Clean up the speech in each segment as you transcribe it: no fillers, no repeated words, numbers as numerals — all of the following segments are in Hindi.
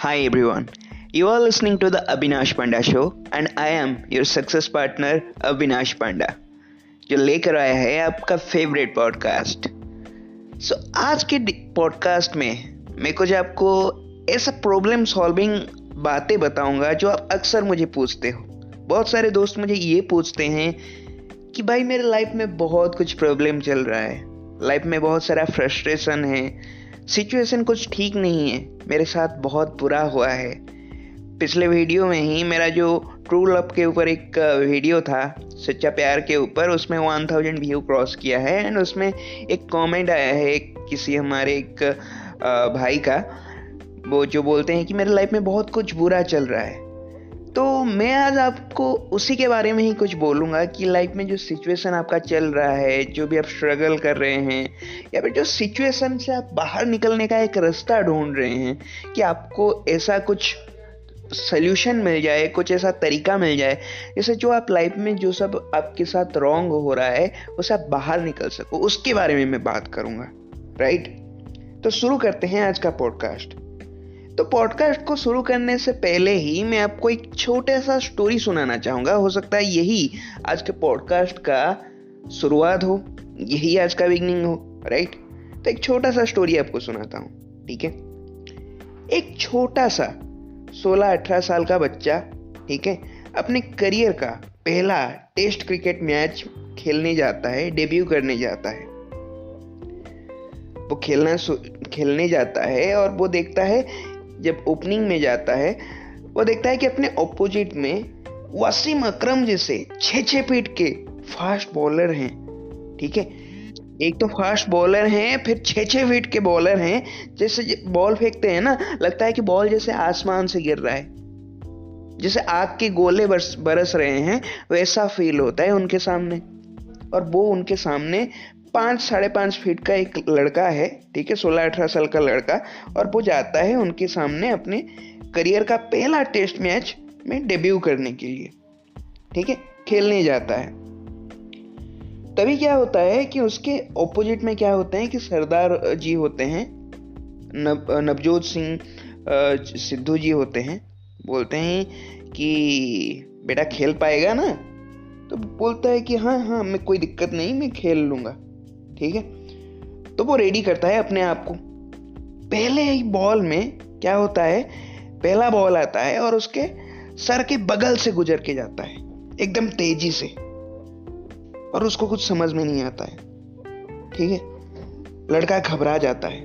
Hi everyone, you are listening to the Abhinash Panda show and I am your success partner Abhinash Panda जो लेकर आया है आपका फेवरेट पॉडकास्ट। आज के पॉडकास्ट में मैं कुछ आपको ऐसा प्रॉब्लम सॉल्विंग बातें बताऊंगा जो आप अक्सर मुझे पूछते हो। बहुत सारे दोस्त मुझे ये पूछते हैं कि भाई मेरे लाइफ में बहुत कुछ प्रॉब्लम चल रहा है, लाइफ में बहुत सारा फ्रस्ट्रेशन है, सिचुएशन कुछ ठीक नहीं है, मेरे साथ बहुत बुरा हुआ है। पिछले वीडियो में ही मेरा जो ट्रू लव के ऊपर एक वीडियो था, सच्चा प्यार के ऊपर, उसमें 1000 व्यू क्रॉस किया है एंड उसमें एक कमेंट आया है किसी हमारे एक भाई का, वो जो बोलते हैं कि मेरे लाइफ में बहुत कुछ बुरा चल रहा है। तो मैं आज आपको उसी के बारे में ही कुछ बोलूँगा कि लाइफ में जो सिचुएशन आपका चल रहा है, जो भी आप स्ट्रगल कर रहे हैं या फिर जो सिचुएशन से आप बाहर निकलने का एक रास्ता ढूंढ रहे हैं, कि आपको ऐसा कुछ सल्यूशन मिल जाए, कुछ ऐसा तरीका मिल जाए जैसे जो आप लाइफ में जो सब आपके साथ रॉन्ग हो रहा है उससे आप बाहर निकल सको, उसके बारे में मैं बात करूँगा। राइट, तो शुरू करते हैं आज का पॉडकास्ट। तो पॉडकास्ट को शुरू करने से पहले ही मैं आपको एक छोटा सा स्टोरी सुनाना चाहूँगा। हो सकता है यही आज के पॉडकास्ट का शुरुआत हो, यही आज का बिगनिंग हो। राइट, तो एक छोटा सा स्टोरी आपको सुनाता हूँ। ठीक है, एक छोटा सा 16-18 साल का बच्चा, ठीक है, अपने करियर का पहला टेस्ट क्रिकेट मैच खेलने जाता है, डेब्यू करने जाता है। वो खेलने जाता है और वो देखता है, जब ओपनिंग में जाता है वो देखता है कि अपने ऑपोजिट में वसीम अकरम जैसे 6-6 फीट के फास्ट बॉलर हैं। ठीक है, एक तो फास्ट बॉलर हैं, फिर 6-6 फीट के बॉलर हैं। जैसे बॉल फेंकते हैं ना, लगता है कि बॉल जैसे आसमान से गिर रहा है, जैसे आग के गोले बरस रहे हैं, वैसा फील होता है उनके सामने। और वो उनके सामने 5-5.5 फीट का एक लड़का है, ठीक है, 16-18 साल का लड़का, और वो जाता है उनके सामने अपने करियर का पहला टेस्ट मैच में डेब्यू करने के लिए, ठीक है, खेलने जाता है। तभी क्या होता है कि उसके ऑपोजिट में क्या होते हैं कि सरदार जी होते हैं, नवजोत सिंह सिद्धू जी होते हैं। बोलते हैं कि बेटा खेल पाएगा ना? तो बोलता है कि हाँ मैं, कोई दिक्कत नहीं, मैं खेल लूँगा। ठीक है, तो वो रेडी करता है अपने आप को। पहले ही बॉल में क्या होता है, पहला बॉल आता है और उसके सर के बगल से गुजर के जाता है एकदम तेजी से, और उसको कुछ समझ में नहीं आता है। ठीक है, लड़का घबरा जाता है।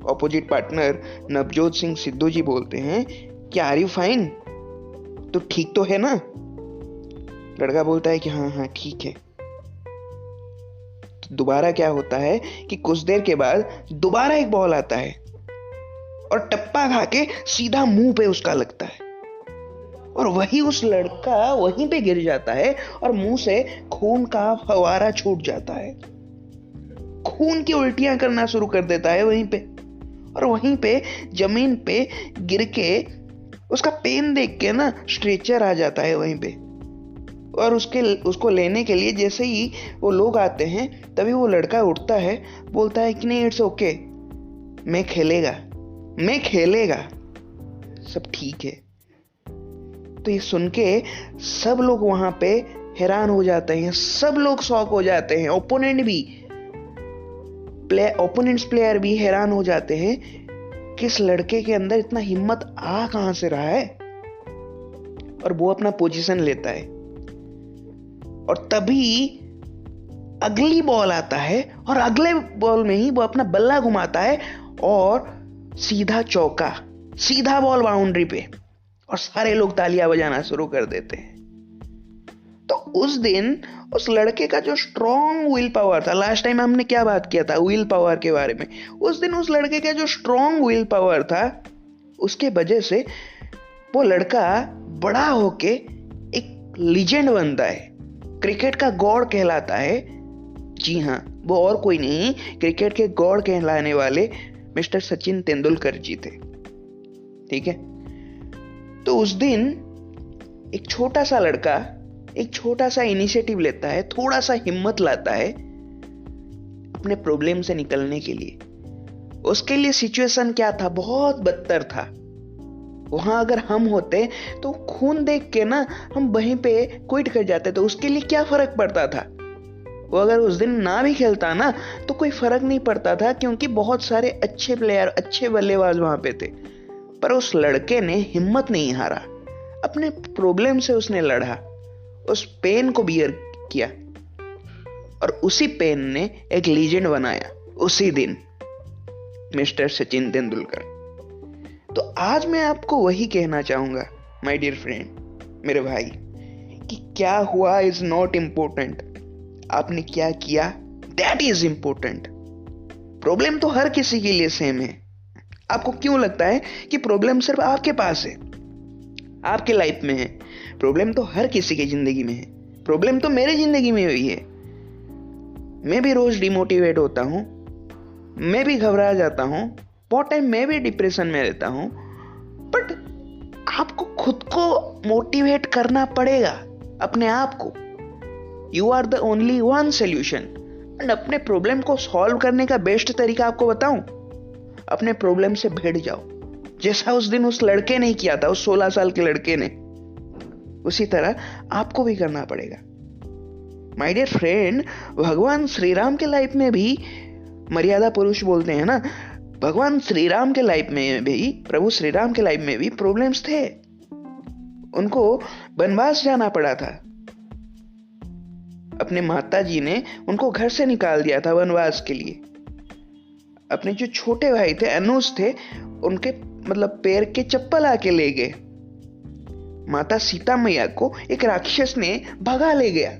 ऑपोजिट पार्टनर नवजोत सिंह सिद्धू जी बोलते हैं कि आर यू फाइन, तो ठीक तो है ना? लड़का बोलता है कि हाँ ठीक है। तो दोबारा क्या होता है कि कुछ देर के बाद दोबारा एक बॉल आता है और टप्पा खा के सीधा मुंह पे उसका लगता है, और वही उस लड़का वहीं पे गिर जाता है और मुंह से खून का फवारा छूट जाता है। खून की उल्टियां करना शुरू कर देता है वहीं पे, और वहीं पे जमीन पे गिर के उसका पेन देख के ना स्ट्रेचर आ जाता है वहीं पे, और उसको लेने के लिए जैसे ही वो लोग आते हैं तभी वो लड़का उठता है, बोलता है कि नहीं, इट्स ओके, मैं खेलेगा, सब ठीक है। तो ये सुन के सब लोग वहां पे हैरान हो जाते हैं, सब लोग शॉक हो जाते हैं, ओपोनेंट्स प्लेयर भी हैरान हो जाते हैं कि इस लड़के के अंदर इतना हिम्मत आ कहां से रहा है। और वो अपना पोजीशन लेता है, और तभी अगली बॉल आता है और अगले बॉल में ही वो अपना बल्ला घुमाता है और सीधा चौका, सीधा बॉल बाउंड्री पे, और सारे लोग तालियां बजाना शुरू कर देते हैं। तो उस दिन उस लड़के का जो स्ट्रॉन्ग विल पावर था, लास्ट टाइम हमने क्या बात किया था विल पावर के बारे में, उस दिन उस लड़के का जो स्ट्रॉन्ग विल पावर था, उसके वजह से वो लड़का बड़ा होके एक लीजेंड बनता है, क्रिकेट का गॉड कहलाता है। जी हाँ, वो और कोई नहीं, क्रिकेट के गॉड कहलाने वाले मिस्टर सचिन तेंदुलकर जी थे। ठीक है, तो उस दिन एक छोटा सा लड़का एक छोटा सा इनिशिएटिव लेता है, थोड़ा सा हिम्मत लाता है अपने प्रॉब्लम से निकलने के लिए। उसके लिए सिचुएशन क्या था, बहुत बदतर था। वहां अगर हम होते तो खून देख के ना हम वहीं पे क्विट कर जाते, तो उसके लिए क्या फर्क पड़ता था? वो अगर उस दिन ना भी खेलता ना तो कोई फर्क नहीं पड़ता था, क्योंकि बहुत सारे अच्छे प्लेयर, अच्छे बल्लेबाज वहां पे थे। पर उस लड़के ने हिम्मत नहीं हारा, अपने प्रॉब्लम से उसने लड़ा, उस पेन को बियर किया, और उसी पेन ने एक लीजेंड बनाया उसी दिन, मिस्टर सचिन तेंदुलकर। तो आज मैं आपको वही कहना चाहूंगा माय डियर फ्रेंड, मेरे भाई, कि क्या हुआ इज नॉट इम्पोर्टेंट, आपने क्या किया दैट इज इम्पोर्टेंट। प्रॉब्लम तो हर किसी के लिए सेम है। आपको क्यों लगता है कि प्रॉब्लम सिर्फ आपके पास है, आपके लाइफ में है? प्रॉब्लम तो हर किसी की जिंदगी में है। प्रॉब्लम तो मेरी जिंदगी में हुई है। मैं भी रोज डिमोटिवेट होता हूं, मैं भी घबरा जाता हूं, बहुत टाइम मैं भी डिप्रेशन में रहता हूं। बट आपको खुद को मोटिवेट करना पड़ेगा, अपने आप को। You are the only one solution. And अपने प्रॉब्लम को सॉल्व करने का बेस्ट तरीका आपको बताऊं, अपने प्रॉब्लम से भिड़ जाओ, जैसा उस दिन उस लड़के ने किया था, उस 16 साल के लड़के ने। उसी तरह आपको भी करना पड़ेगा। माय डियर फ्रेंड, भगवान श्री राम के लाइफ में भी मर्यादा पुरुष बोलते हैं ना, भगवान श्री राम के लाइफ में भी, प्रभु श्री राम के लाइफ में भी प्रॉब्लम्स थे। उनको वनवास जाना पड़ा था। अपने माता जी ने उनको घर से निकाल दिया था वनवास के लिए। अपने जो छोटे भाई थे, अनुज थे, उनके पैर के चप्पल आके ले गए। माता सीता मैया को एक राक्षस ने भगा ले गया,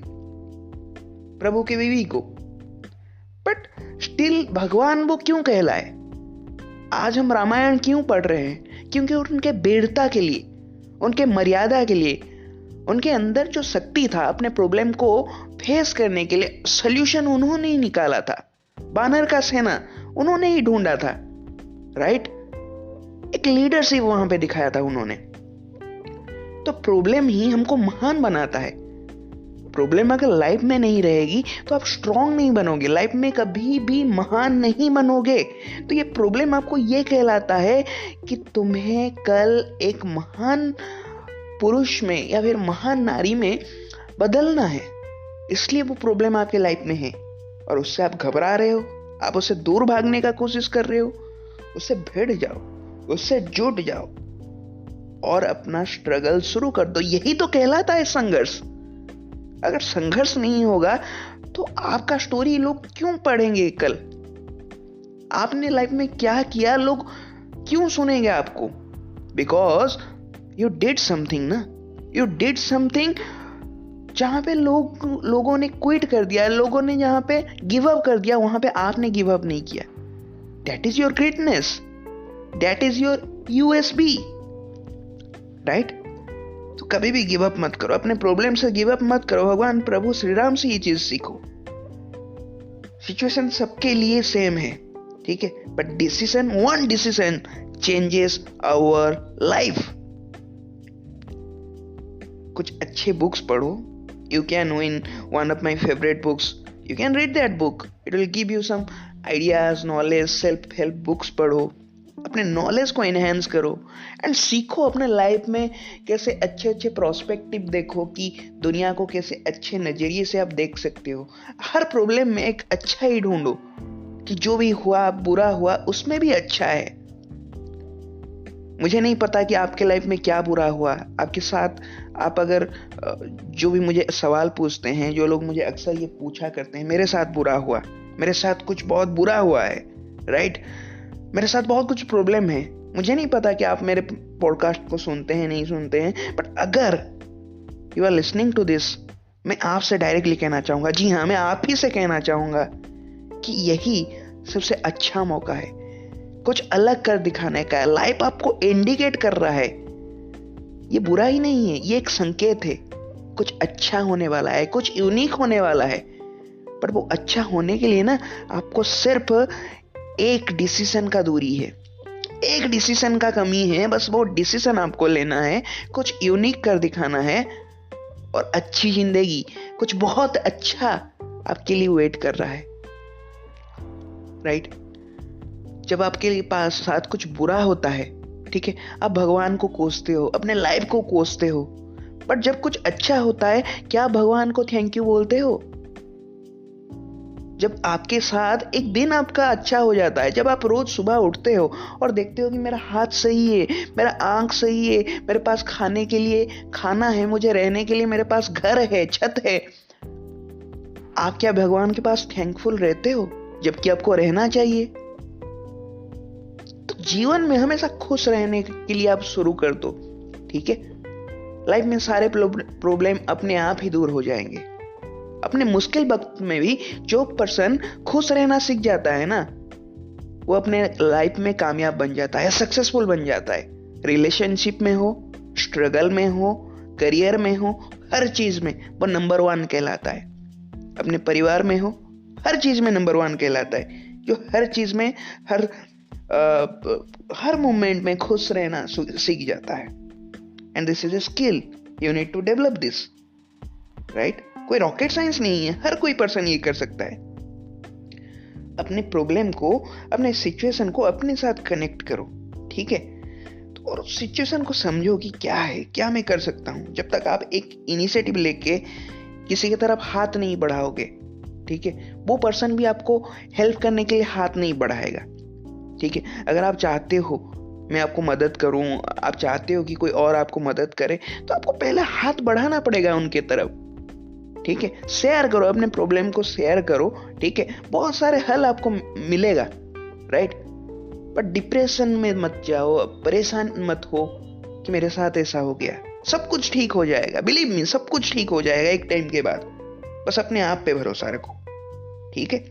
प्रभु की बीवी को। बट स्टिल भगवान वो क्यों कहलाए? आज हम रामायण क्यों पढ़ रहे हैं? क्योंकि उनके वीरता के लिए, उनके मर्यादा के लिए, उनके अंदर जो शक्ति था अपने प्रॉब्लम को फेस करने के लिए, सॉल्यूशन उन्होंने ही निकाला था। बानर का सेना उन्होंने ही ढूंढा था, राइट? एक लीडरशिप वहां पे दिखाया था उन्होंने। तो प्रॉब्लम ही हमको महान बनाता है। प्रॉब्लम अगर लाइफ में नहीं रहेगी तो आप स्ट्रांग नहीं बनोगे, लाइफ में कभी भी महान नहीं बनोगे। तो ये प्रॉब्लम आपको ये कहलाता है कि तुम्हें कल एक महान पुरुष में या फिर महान नारी में बदलना है। इसलिए वो प्रॉब्लम आपके लाइफ में है और उससे आप घबरा रहे हो, आप उससे दूर भागने का कोशिश कर रहे हो। उससे भिड़ जाओ, उससे जुट जाओ और अपना स्ट्रगल शुरू कर दो। यही तो कहलाता है संघर्ष। अगर संघर्ष नहीं होगा तो आपका स्टोरी लोग क्यों पढ़ेंगे? कल आपने लाइफ में क्या किया, लोग क्यों सुनेंगे आपको? बिकॉज यू डिड समथिंग ना, यू डिड समथिंग जहां पे लोगों ने क्विट कर दिया, लोगों ने जहां पे गिव अप कर दिया, वहां पे आपने गिव अप नहीं किया। That is your greatness, that is your USB, right? तो कभी भी गिव अप मत करो, अपने प्रॉब्लम से गिव अप मत करो। भगवान प्रभु श्री राम से ये चीज सीखो। सिचुएशन सबके लिए सेम है, ठीक है, but decision, one decision changes our life. कुछ अच्छे बुक्स पढ़ो। You can win one of my favourite books, you can read that book, it will give you some ideas, knowledge. Self help books पढ़ो, अपने नॉलेज को एनहेंस करो एंड सीखो अपने लाइफ में कैसे अच्छे अच्छे प्रोस्पेक्टिव देखो, कि दुनिया को कैसे अच्छे नजरिए से आप देख सकते हो। हर प्रॉब्लम में एक अच्छा ही ढूंढो, कि जो भी हुआ, बुरा हुआ, उसमें भी अच्छा है। मुझे नहीं पता कि आपके लाइफ में क्या बुरा हुआ आपके साथ। आप अगर जो भी मुझे सवाल पूछते हैं, जो लोग मुझे अक्सर ये पूछा करते हैं, मेरे साथ बुरा हुआ, मेरे साथ कुछ बहुत बुरा हुआ है, राइट? मेरे साथ बहुत कुछ प्रॉब्लम है। मुझे नहीं पता कि आप मेरे पॉडकास्ट को सुनते हैं, नहीं सुनते हैं, बट अगर you are listening to this, मैं आपसे डायरेक्टली कहना चाहूंगा, जी हाँ, मैं आप ही से कहना चाहूंगा कि यही सबसे अच्छा मौका है कुछ अलग कर दिखाने का। लाइफ आपको इंडिकेट कर रहा है, ये बुरा ही नहीं है, ये एक संकेत है, कुछ अच्छा होने वाला है, कुछ यूनिक होने वाला है। पर वो अच्छा होने के लिए ना आपको सिर्फ एक डिसीजन का दूरी है, एक डिसीजन का कमी है। बस वो डिसीजन आपको लेना है, कुछ यूनिक कर दिखाना है और अच्छी जिंदगी, कुछ बहुत अच्छा आपके लिए वेट कर रहा है, राइट? जब आपके लिए पास साथ कुछ बुरा होता है, ठीक है, आप भगवान को कोसते हो, अपने लाइफ को कोसते हो, बट जब कुछ अच्छा होता है क्या भगवान को थैंक यू बोलते हो? जब आपके साथ एक दिन आपका अच्छा हो जाता है, जब आप रोज सुबह उठते हो और देखते हो कि मेरा हाथ सही है, मेरा आंख सही है, मेरे पास खाने के लिए खाना है, मुझे रहने के लिए मेरे पास घर है, छत है, आप क्या भगवान के पास थैंकफुल रहते हो जबकि आपको रहना चाहिए? तो जीवन में हमेशा खुश रहने के लिए आप शुरू कर दो, ठीक है? लाइफ में सारे प्रॉब्लम अपने आप ही दूर हो जाएंगे। अपने मुश्किल वक्त में भी जो पर्सन खुश रहना सीख जाता है ना, वो अपने लाइफ में कामयाब बन जाता है, सक्सेसफुल बन जाता है। रिलेशनशिप में हो, स्ट्रगल में हो, करियर में हो, हर चीज में वो नंबर 1 कहलाता है। अपने परिवार में हो, हर चीज में नंबर 1 कहलाता है, जो हर चीज में हर मोमेंट में खुश रहना सीख जाता है। And this is a skill, you need to develop this, right? कोई रॉकेट साइंस नहीं है, हर कोई पर्सन ये कर सकता है। अपने प्रॉब्लम को, अपने सिचुएशन को अपने साथ कनेक्ट करो, ठीक है? तो और सिचुएशन को समझो कि क्या है, क्या मैं कर सकता हूं। जब तक आप एक इनिशिएटिव लेके किसी की तरफ हाथ नहीं बढ़ाओगे, ठीक है, वो पर्सन भी आपको हेल्प करने के लिए हाथ नहीं बढ़ाएगा, ठीक है? अगर आप चाहते हो मैं आपको मदद करूं, आप चाहते हो कि कोई और आपको मदद करे, तो आपको पहले हाथ बढ़ाना पड़ेगा उनके तरफ, ठीक है? शेयर करो, अपने प्रॉब्लम को शेयर करो, ठीक है? बहुत सारे हल आपको मिलेगा, राइट? बट डिप्रेशन में मत जाओ, परेशान मत हो कि मेरे साथ ऐसा हो गया। सब कुछ ठीक हो जाएगा, बिलीव मी, सब कुछ ठीक हो जाएगा एक टाइम के बाद। बस अपने आप पे भरोसा रखो, ठीक है?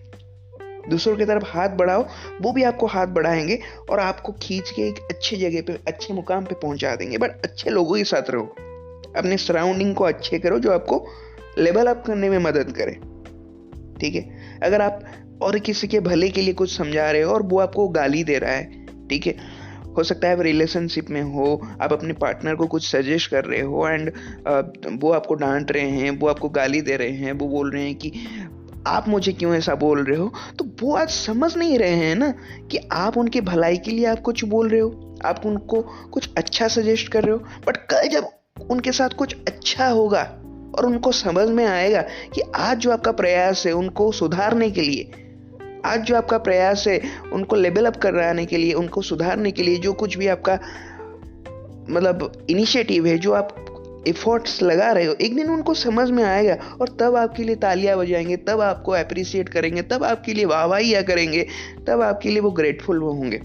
दूसरों की तरफ हाथ बढ़ाओ, वो भी आपको हाथ बढ़ाएंगे और आपको खींच के एक अच्छी जगह पे, अच्छे मुकाम पे पहुंचा देंगे। बट अच्छे लोगों के साथ रहो, अपने सराउंडिंग को अच्छे करो जो आपको लेवल अप करने में मदद करे, ठीक है? अगर आप और किसी के भले के लिए कुछ समझा रहे हो और वो आपको गाली दे रहा है, ठीक है, हो सकता है आप रिलेशनशिप में हो, आप अपने पार्टनर को कुछ सजेस्ट कर रहे हो एंड वो आपको डांट रहे हैं, वो आपको गाली दे रहे हैं, वो बोल रहे हैं कि आप मुझे क्यों ऐसा बोल रहे हो, तो वो आज समझ नहीं रहे हैं ना कि आप उनके भलाई के लिए आप कुछ बोल रहे हो, आप उनको कुछ अच्छा सजेस्ट कर रहे हो। बट कल जब उनके साथ कुछ अच्छा होगा और उनको समझ में आएगा कि आज जो आपका प्रयास है उनको सुधारने के लिए, आज जो आपका प्रयास है उनको लेवल अप कराने के लिए, उनको सुधारने के लिए, जो कुछ भी आपका मतलब इनिशिएटिव है, जो आप एफर्ट्स लगा रहे हो, एक दिन उनको समझ में आएगा और तब आपके लिए तालियां बजाएंगे, तब आपको अप्रिशिएट करेंगे, तब आपके लिए वाहवाही करेंगे, तब आपके लिए वो ग्रेटफुल होंगे।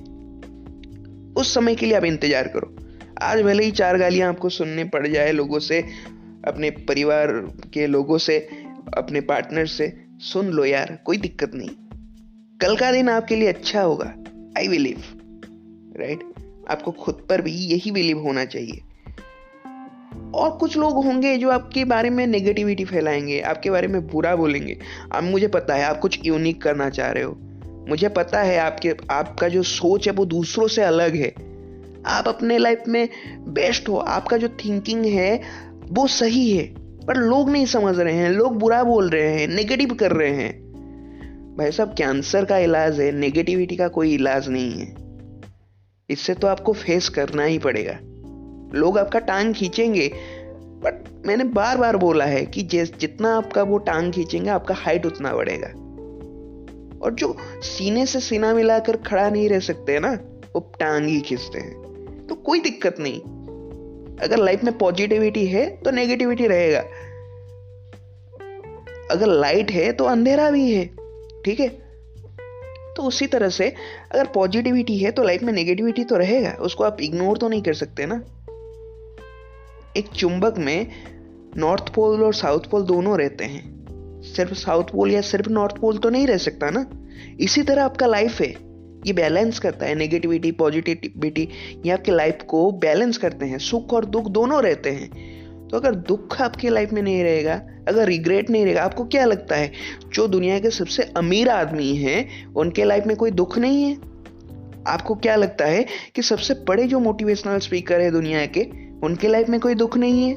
उस समय के लिए आप इंतजार करो। आज भले ही 4 गालियां आपको सुनने पड़ जाए लोगों से, अपने परिवार के लोगों से, अपने पार्टनर से, सुन लो यार, कोई दिक्कत नहीं। कल का दिन आपके लिए अच्छा होगा, आई बिलीव, राइट? आपको खुद पर भी यही बिलीव होना चाहिए। और कुछ लोग होंगे जो आपके बारे में नेगेटिविटी फैलाएंगे, आपके बारे में बुरा बोलेंगे। अब मुझे पता है आप कुछ यूनिक करना चाह रहे हो, मुझे पता है आपका जो सोच है वो दूसरों से अलग है, आप अपने लाइफ में बेस्ट हो, आपका जो थिंकिंग है वो सही है, पर लोग नहीं समझ रहे हैं, लोग बुरा बोल रहे हैं, नेगेटिव कर रहे हैं। भाई साहब, कैंसर का इलाज है, नेगेटिविटी का कोई इलाज नहीं है। इससे तो आपको फेस करना ही पड़ेगा। लोग आपका टांग खींचेंगे, बट मैंने बार बार बोला है कि जितना आपका वो टांग खींचेंगे आपका हाइट उतना बढ़ेगा। और जो सीने से सीना मिलाकर खड़ा नहीं रह सकते ना, वो टांग ही खींचते हैं। तो कोई दिक्कत नहीं, अगर लाइफ में पॉजिटिविटी है तो नेगेटिविटी रहेगा, अगर लाइट है तो अंधेरा भी है, ठीक है? तो उसी तरह से अगर पॉजिटिविटी है तो लाइफ में नेगेटिविटी तो रहेगा, उसको आप इग्नोर तो नहीं कर सकते ना। एक चुंबक में नॉर्थ पोल और साउथ पोल दोनों रहते हैं, सिर्फ साउथ पोल या सिर्फ नॉर्थ पोल तो नहीं रह सकता ना। इसी तरह आपका लाइफ है, ये बैलेंस करता है, नेगेटिविटी पॉजिटिविटी, ये आपके लाइफ को बैलेंस करते हैं। सुख और दुख दोनों रहते हैं। तो अगर दुख आपके लाइफ में नहीं रहेगा, अगर रिग्रेट नहीं रहेगा, आपको क्या लगता है जो दुनिया के सबसे अमीर आदमी हैं उनके लाइफ में कोई दुख नहीं है? आपको क्या लगता है कि सबसे बड़े जो मोटिवेशनल स्पीकर है दुनिया के, उनके लाइफ में कोई दुख नहीं है?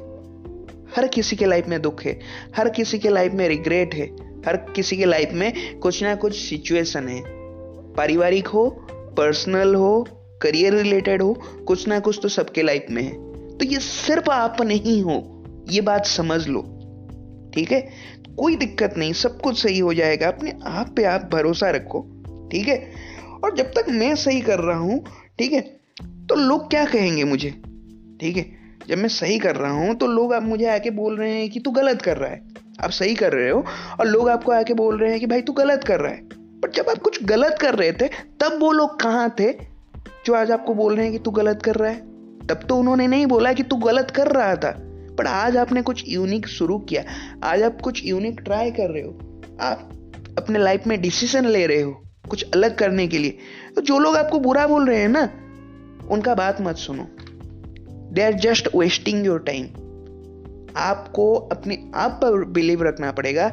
हर किसी के लाइफ में दुख है, हर किसी के लाइफ में रिग्रेट है, हर किसी के लाइफ में कुछ ना कुछ सिचुएशन है, पारिवारिक हो, पर्सनल हो, करियर रिलेटेड हो, कुछ ना कुछ तो सबके लाइफ में है। तो ये सिर्फ आप नहीं हो, ये बात समझ लो, ठीक है। कोई दिक्कत नहीं, सब कुछ सही हो जाएगा। अपने आप पे आप भरोसा रखो, ठीक है। और जब तक मैं सही कर रहा हूं, ठीक है, तो लोग क्या कहेंगे मुझे, ठीक है। जब मैं सही कर रहा हूं तो लोग आप मुझे आके बोल रहे हैं कि तू गलत कर रहा है। आप सही कर रहे हो और लोग आपको आके बोल रहे हैं कि भाई तू गलत कर रहा है। पर जब आप कुछ गलत कर रहे थे तब वो लोग कहाँ थे जो आज आपको बोल रहे हैं कि तू गलत कर रहा है? तब तो उन्होंने नहीं बोला कि तू गलत कर रहा था, पर आज आपने कुछ यूनिक शुरू किया, आज आप कुछ यूनिक ट्राई कर रहे हो, आप अपने लाइफ में डिसीजन ले रहे हो कुछ अलग करने के लिए। तो जो लोग आपको बुरा बोल रहे हैं ना, उनका बात मत सुनो। They are just wasting your time. आपको अपने आप पर बिलीव रखना पड़ेगा।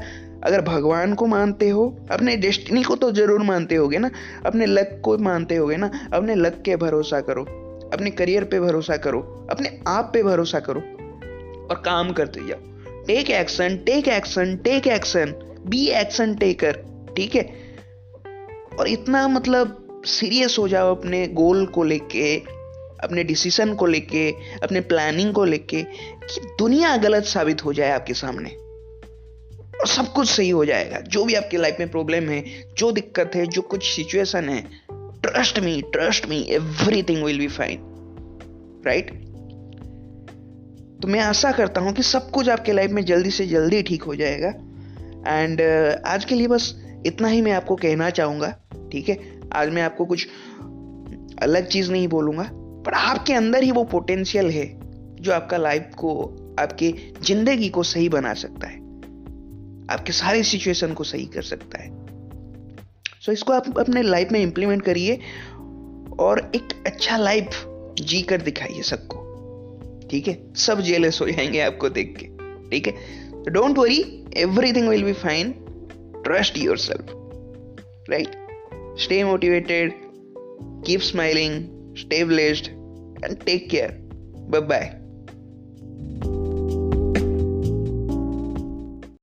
अगर भगवान को मानते हो, अपने डेस्टिनी को तो जरूर मानते होगे ना, अपने लक को मानते होगे ना, अपने लक के भरोसा करो, अपने करियर पे भरोसा करो, अपने आप पे भरोसा करो और काम करते जाओ। Take action, take action, take action, be action taker, ठीक है। और इतना मतलब सीरियस हो जाओ अपने गोल को लेके, अपने डिसीजन को लेके, अपने प्लानिंग को लेके, कि दुनिया गलत साबित हो जाए आपके सामने और सब कुछ सही हो जाएगा। जो भी आपकी लाइफ में प्रॉब्लम है, जो दिक्कत है, जो कुछ सिचुएशन है, trust me, everything will be fine, right. तो मैं आशा करता हूं कि सब कुछ आपके लाइफ में जल्दी से जल्दी ठीक हो जाएगा। एंड आज के लिए बस इतना ही मैं आपको कहना चाहूंगा, ठीक है। आज मैं आपको कुछ अलग चीज नहीं बोलूंगा, पर आपके अंदर ही वो पोटेंशियल है जो आपका लाइफ को, आपकी जिंदगी को सही बना सकता है, आपके सारे सिचुएशन को सही कर सकता है। सो इसको आप अपने लाइफ में इंप्लीमेंट करिए और एक अच्छा लाइफ जी कर दिखाइए सबको, ठीक है। सब जेलस हो जाएंगे आपको देख के, ठीक है। तो don't worry, everything will be fine, trust yourself, right. Stay motivated, keep smiling, stay blessed and take care. Bye bye.